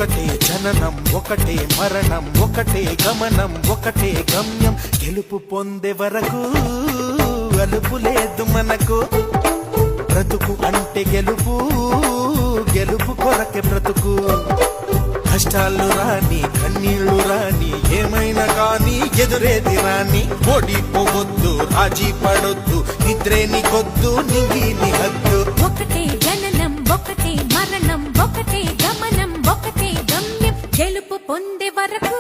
ఒకటే జననం ఒకటే మరణం ఒకటే గమనం ఒకటే గమ్యం గెలుపు పొందే వరకు అలుపు లేదు మనకు బ్రతుకు అంటే గెలుపు గెలుపు కొరకే బ్రతుకు కష్టాలు రాని కన్నీళ్లు రాని ఏమైనా కానీ ఎదురేది రాని ఓడిపోవద్దు రాజీ పడొద్దు నిద్రే నీకొద్దు నింగి నీ హద్దు ఒకటే జననం ఒకటే మరణం ఒకటే గమనం ఒకటే గమ్యం గెలుపు పొందే వరకు